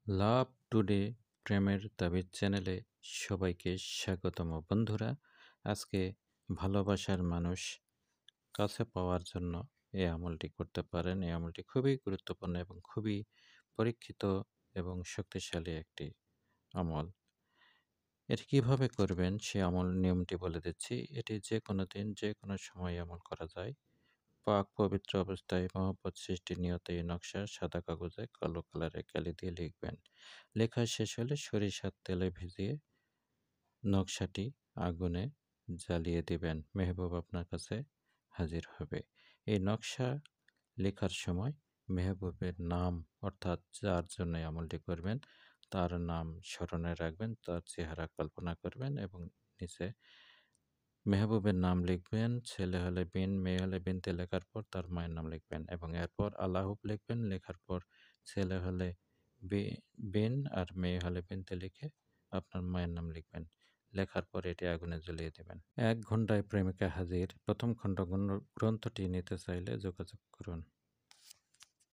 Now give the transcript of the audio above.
লাভ today প্রেমের তাবিজ চ্যানেলে সবাইকে স্বাগতম বন্ধুরা। আজকে ভালোবাসার মানুষ কাছে পাওয়ার জন্য এই আমলটি করতে পারেন। এই আমলটি খুবই গুরুত্বপূর্ণ এবং খুবই পরীক্ষিত এবং শক্তিশালী একটি আমল। এটি কিভাবে করবেন সে আমল নিয়মটি বলে দিচ্ছি। এটি যে কোনো দিন যে কোনো সময় আমল করা যায়। পাক পবিত্র অবস্থায় মহব্বত সৃষ্টির নিয়তে এই নকশা সাদা কাগজে কালো কালারের কালি দিয়ে লিখবেন। লেখা শেষ হলে সরিষার তেলে ভিজিয়ে নকশাটি আগুনে জ্বালিয়ে দিবেন। মেহবুব আপনার কাছে হাজির হবে। এই নকশা লেখার সময় মেহবুবের নাম, অর্থাৎ যার জন্য এই আমলটি করবেন তার নাম স্মরণে রাখবেন, তার চেহারা কল্পনা করবেন এবং নিচে মেহবুবের নাম লিখবেন। ছেলে হলে বিন, মেয়ে হলে বিনতে লেখার পর তার মায়ের নাম লিখবেন এবং এরপর আল্লাহুব লিখবেন। লেখার পর ছেলে হলে বিন আর মেয়ে হলে বিনতে লিখে আপনার মায়ের নাম লিখবেন। লেখার পর এটি আগুনে জ্বালিয়ে দেবেন। ১ ঘণ্টায় প্রেমিকা হাজির। প্রথম খণ্ড গ্রন্থটি নিতে চাইলে যোগাযোগ করুন।